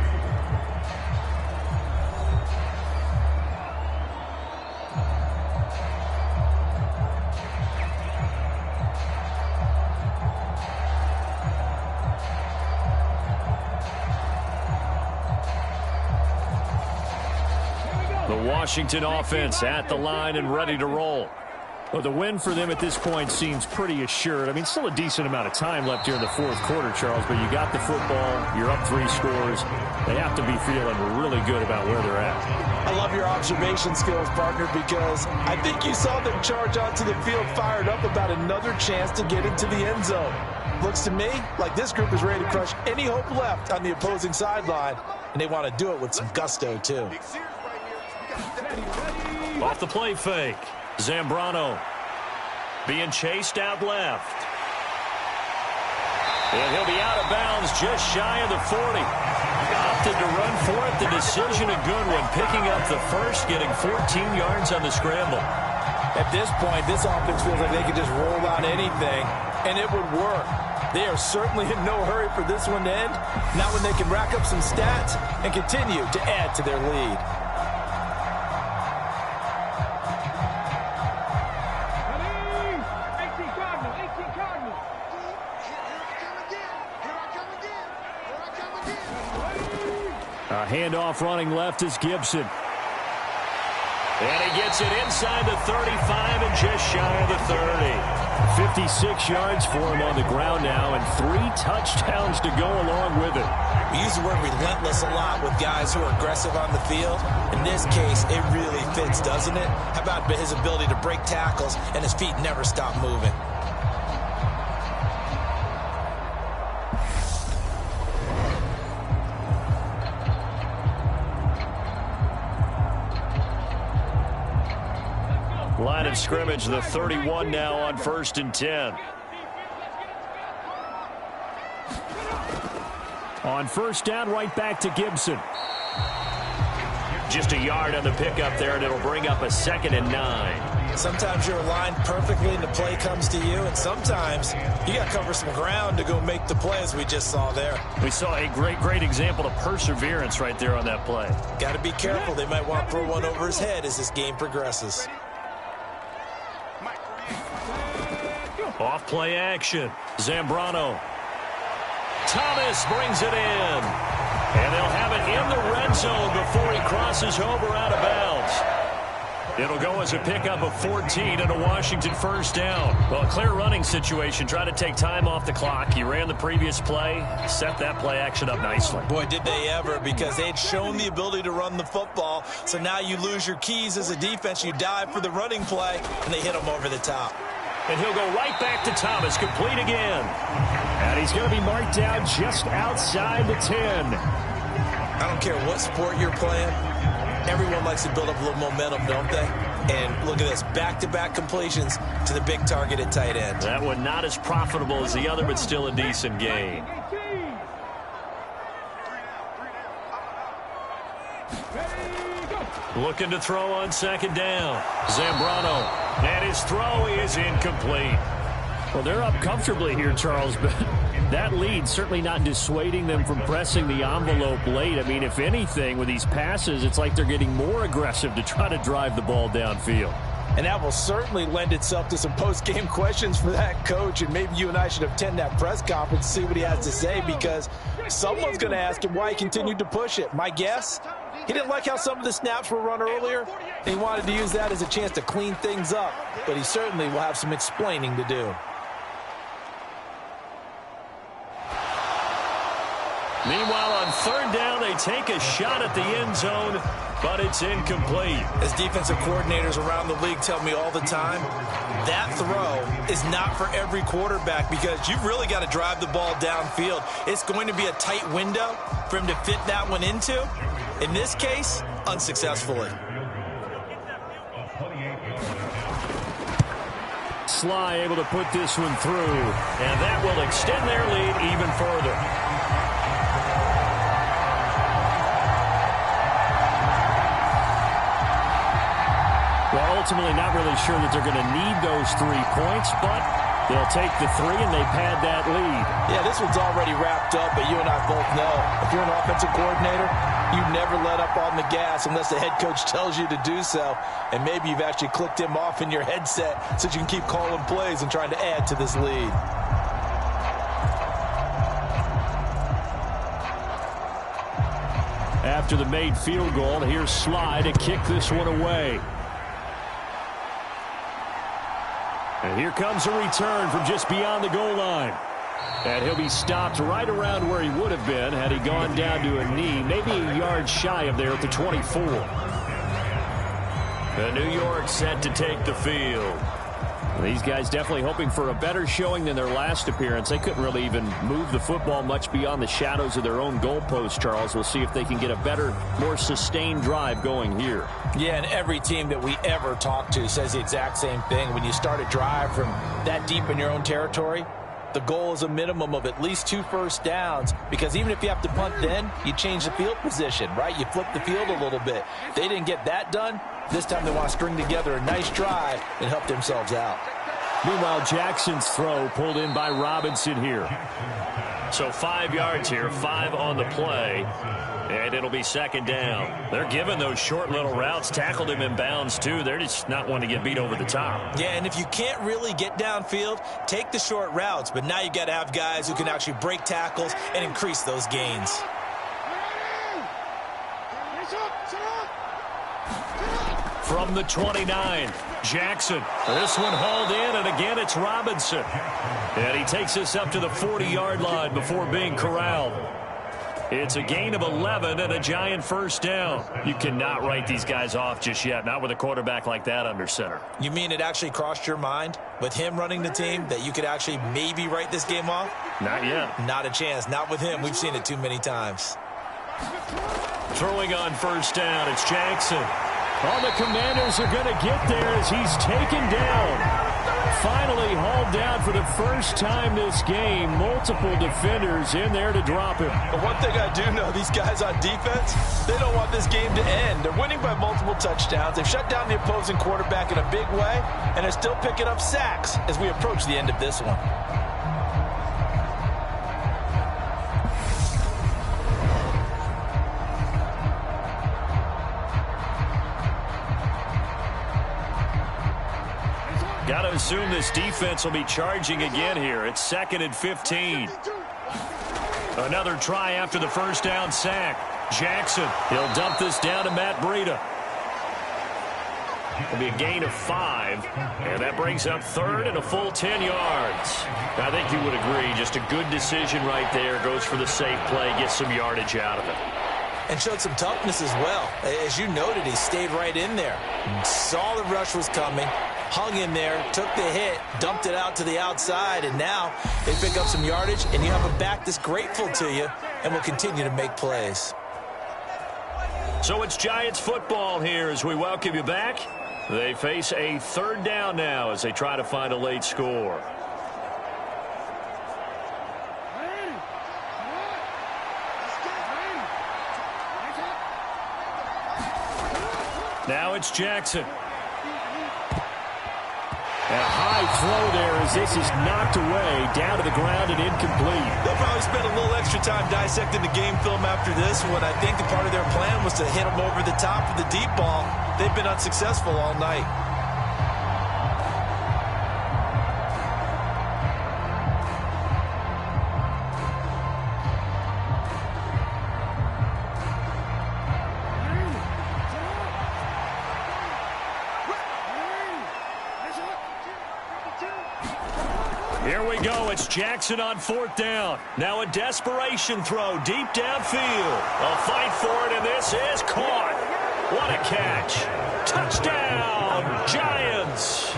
The Washington offense at the line and ready to roll. Well, the win for them at this point seems pretty assured. I mean, still a decent amount of time left here in the fourth quarter, Charles, but you got the football, you're up 3 scores. They have to be feeling really good about where they're at. I love your observation skills, partner, because I think you saw them charge onto the field fired up about another chance to get into the end zone. Looks to me like this group is ready to crush any hope left on the opposing sideline, and they want to do it with some gusto, too. Off the play fake. Zambrano being chased out left. And he'll be out of bounds just shy of the 40. Opted to run for it. The decision a good one. Picking up the first, getting 14 yards on the scramble. At this point, this offense feels like they could just roll out anything, and it would work. They are certainly in no hurry for this one to end. Not when they can rack up some stats and continue to add to their lead. A handoff running left is Gibson. And he gets it inside the 35 and just shy of the 30. 56 yards for him on the ground now and 3 touchdowns to go along with it. We use the word relentless a lot with guys who are aggressive on the field. In this case, it really fits, doesn't it? How about his ability to break tackles and his feet never stop moving? Line of scrimmage, the 31 now on 1st and 10. On first down, right back to Gibson. Just a yard on the pickup there, and it'll bring up a 2nd and 9. Sometimes you're aligned perfectly and the play comes to you, and sometimes you got to cover some ground to go make the play, as we just saw there. We saw a great example of perseverance right there on that play. Got to be careful. They might want to throw one over his head as this game progresses. Off play action. Zambrano. Thomas brings it in. And they'll have it in the red zone before he crosses over out of bounds. It'll go as a pickup of 14 and a Washington first down. Well, a clear running situation. Try to take time off the clock. He ran the previous play, set that play action up nicely. Boy, did they ever, because they'd shown the ability to run the football. So now you lose your keys as a defense. You dive for the running play, and they hit him over the top. And he'll go right back to Thomas, complete again. And he's going to be marked down just outside the 10. I don't care what sport you're playing. Everyone likes to build up a little momentum, don't they? And look at this, back-to-back completions to the big targeted tight end. That one not as profitable as the other, but still a decent gain. Looking to throw on 2nd down. Zambrano. And his throw is incomplete. Well, they're up comfortably here, Charles, but that lead certainly not dissuading them from pressing the envelope late. I mean, if anything, with these passes, it's like they're getting more aggressive to try to drive the ball downfield. And that will certainly lend itself to some post-game questions for that coach, and maybe you and I should attend that press conference to see what he has to say, because someone's going to ask him why he continued to push it. My guess, he didn't like how some of the snaps were run earlier, and he wanted to use that as a chance to clean things up, but he certainly will have some explaining to do. Meanwhile, on 3rd down, they take a shot at the end zone, but it's incomplete. As defensive coordinators around the league tell me all the time, that throw is not for every quarterback, because you've really got to drive the ball downfield. It's going to be a tight window for him to fit that one into. In this case, unsuccessfully. Sly able to put this one through, and that will extend their lead even further. Well, ultimately not really sure that they're going to need those 3 points, but they'll take the 3 and they pad that lead. Yeah, this one's already wrapped up, but you and I both know if you're an offensive coordinator, you never let up on the gas unless the head coach tells you to do so. And maybe you've actually clicked him off in your headset so you can keep calling plays and trying to add to this lead. After the made field goal, here's Sly to kick this one away. And here comes a return from just beyond the goal line. And he'll be stopped right around where he would have been had he gone down to a knee, maybe a yard shy of there at the 24. The New York set to take the field. These guys definitely hoping for a better showing than their last appearance. They couldn't really even move the football much beyond the shadows of their own goalpost, Charles. We'll see if they can get a better, more sustained drive going here. Yeah, and every team that we ever talk to says the exact same thing. When you start a drive from that deep in your own territory, the goal is a minimum of at least 2 first downs, because even if you have to punt then, you change the field position, right? You flip the field a little bit. They didn't get that done. This time they want to string together a nice drive and help themselves out. Meanwhile, Jackson's throw pulled in by Robinson here. So 5 yards here, 5 on the play, and it'll be second down. They're giving those short little routes, tackled him in bounds too. They're just not wanting to get beat over the top. Yeah, and if you can't really get downfield, take the short routes, but now you got to have guys who can actually break tackles and increase those gains. From the 29, Jackson. This one hauled in, and again it's Robinson. And he takes us up to the 40-yard line before being corralled. It's a gain of 11 and a Giant first down. You cannot write these guys off just yet, not with a quarterback like that under center. You mean it actually crossed your mind with him running the team that you could actually maybe write this game off? Not yet. Not a chance. Not with him. We've seen it too many times. Throwing on first down, it's Jackson. Oh, the Commanders are going to get there as he's taken down. Finally hauled down for the first time this game. Multiple defenders in there to drop him. But one thing I do know, these guys on defense, they don't want this game to end. They're winning by multiple touchdowns. They've shut down the opposing quarterback in a big way, and they're still picking up sacks as we approach the end of this one. Got to assume this defense will be charging again here. It's 2nd and 15. Another try after the first down sack. Jackson, he'll dump this down to Matt Breida. It'll be a gain of 5, and that brings up 3rd and a full 10 yards. I think you would agree, just a good decision right there. Goes for the safe play, gets some yardage out of it. And showed some toughness as well. As you noted, he stayed right in there. Saw the rush was coming, hung in there, took the hit, dumped it out to the outside, and now they pick up some yardage, and you have a back that's grateful to you and will continue to make plays. So it's Giants football here as we welcome you back. They face a 3rd down now as they try to find a late score. Now it's Jackson. And a high throw there as this is knocked away, down to the ground and incomplete. They'll probably spend a little extra time dissecting the game film after this one. I think the part of their plan was to hit them over the top of the deep ball. They've been unsuccessful all night. Here we go. It's Jackson on 4th down. Now a desperation throw deep downfield. A fight for it, and this is caught. What a catch. Touchdown, Giants.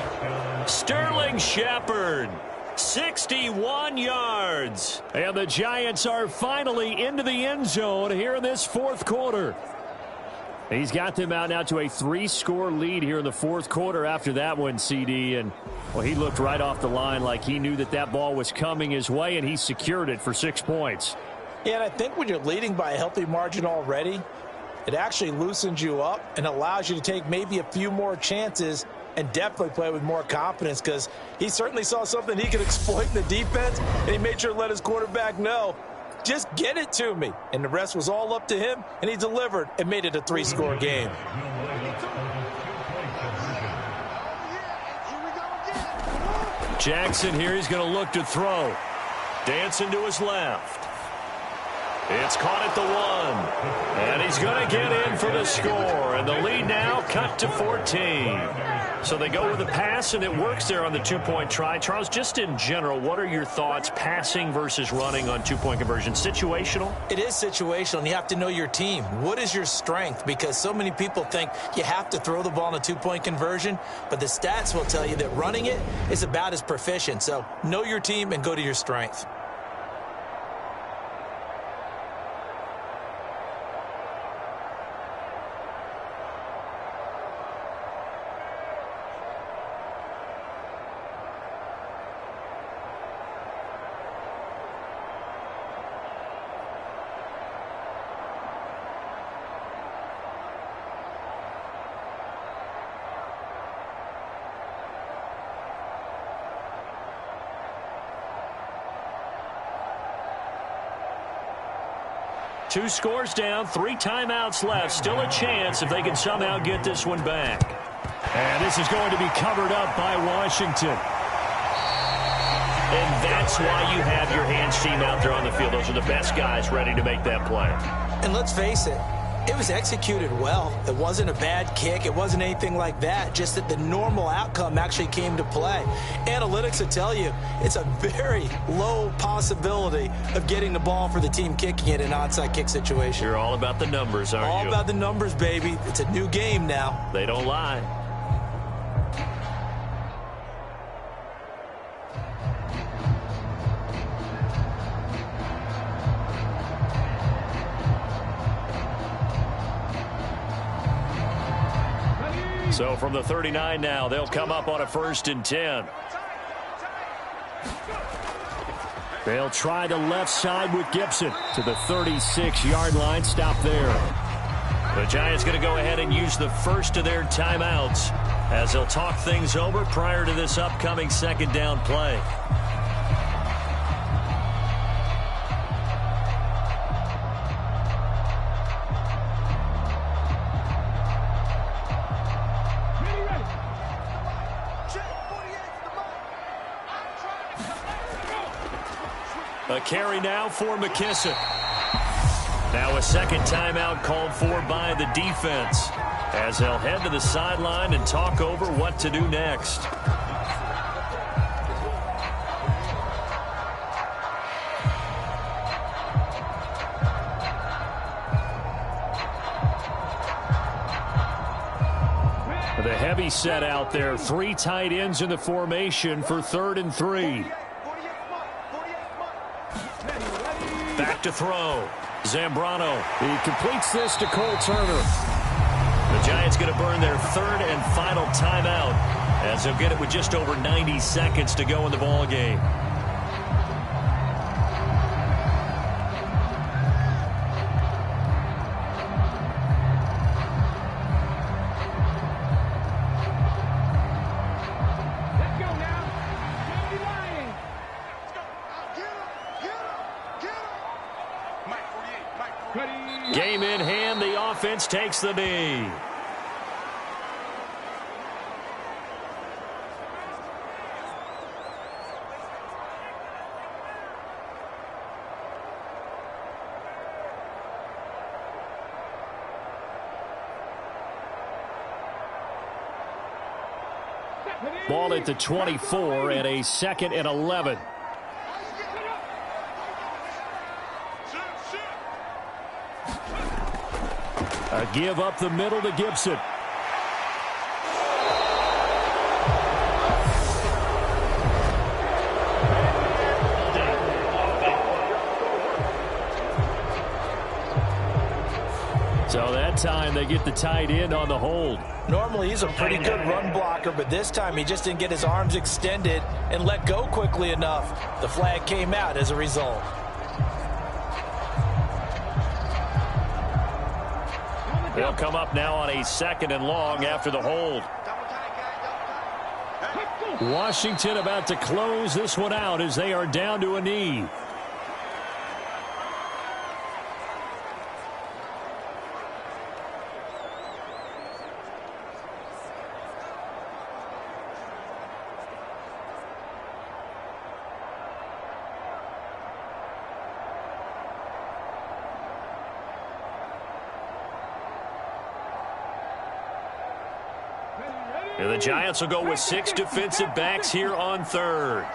Sterling Shepard, 61 yards. And the Giants are finally into the end zone here in this 4th quarter. He's got them out now to a 3-score lead here in the 4th quarter after that one, CD. And, well, he looked right off the line like he knew that that ball was coming his way, and he secured it for 6 points. Yeah, and I think when you're leading by a healthy margin already, it actually loosens you up and allows you to take maybe a few more chances and definitely play with more confidence, because he certainly saw something he could exploit in the defense, and he made sure to let his quarterback know, just get it to me. And the rest was all up to him, and he delivered and made it a 3-score game. Jackson here, he's going to look to throw. Dancing to his left. It's caught at the 1. And he's He's going to get in for the score, and the lead now cut to 14. So they go with a pass, and it works there on the two-point try. Charles, just in general, what are your thoughts, passing versus running on two-point conversion? Situational? It is situational, and you have to know your team. What is your strength? Because so many people think you have to throw the ball in a two-point conversion, but the stats will tell you that running it is about as proficient. So know your team and go to your strength. Two scores down, 3 timeouts left. Still a chance if they can somehow get this one back. And this is going to be covered up by Washington. And that's why you have your hands team out there on the field. Those are the best guys ready to make that play. And let's face it, it was executed well. It wasn't a bad kick. It wasn't anything like that. Just that the normal outcome actually came to play. Analytics will tell you it's a very low possibility of getting the ball for the team kicking it in an onside kick situation. You're all about the numbers, aren't you? All about the numbers, baby. It's a new game now. They don't lie. So from the 39 now, they'll come up on a 1st and 10. They'll try the left side with Gibson to the 36-yard line. Stop there. The Giants going to go ahead and use the first of their timeouts as they'll talk things over prior to this upcoming 2nd down play. A carry now for McKissick. Now a 2nd timeout called for by the defense as they'll head to the sideline and talk over what to do next. The heavy set out there. 3 tight ends in the formation for 3rd and 3. Back to throw. Zambrano. He completes this to Cole Turner. The Giants going to burn their 3rd and final timeout as they'll get it with just over 90 seconds to go in the ball game. Game in hand, the offense takes the knee. Ball at the 24 and a 2nd and 11. A give up the middle to Gibson. So that time they get the tight end on the hold. Normally he's a pretty good run blocker, but this time he just didn't get his arms extended and let go quickly enough. The flag came out as a result. They'll come up now on a 2nd and long after the hold. Washington about to close this one out as they are down to a knee. And the Giants will go with 6 defensive backs here on third.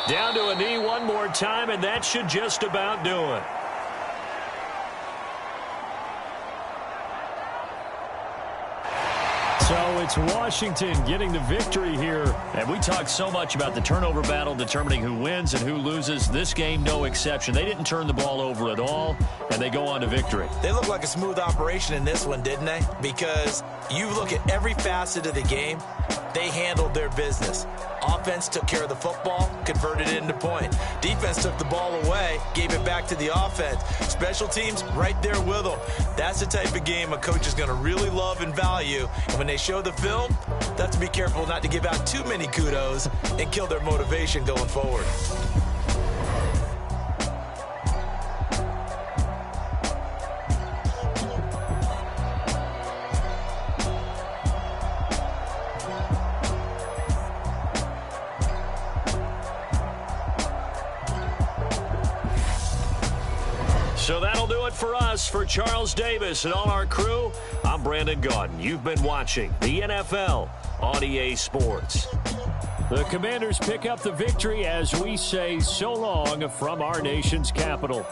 Down to a knee one more time, and that should just about do it. So it's Washington getting the victory here. And we talk so much about the turnover battle determining who wins and who loses. This game, no exception. They didn't turn the ball over at all, and they go on to victory. They look like a smooth operation in this one, didn't they? Because you look at every facet of the game, they handled their business. Offense took care of the football, converted it into point. Defense took the ball away, gave it back to the offense. Special teams right there with them. That's the type of game a coach is going to really love and value. And when they show the film, they have to be careful not to give out too many kudos and kill their motivation going forward. So that'll do it for us. For Charles Davis and all our crew, I'm Brandon Gaudin. You've been watching the NFL on EA Sports. The Commanders pick up the victory as we say so long from our nation's capital.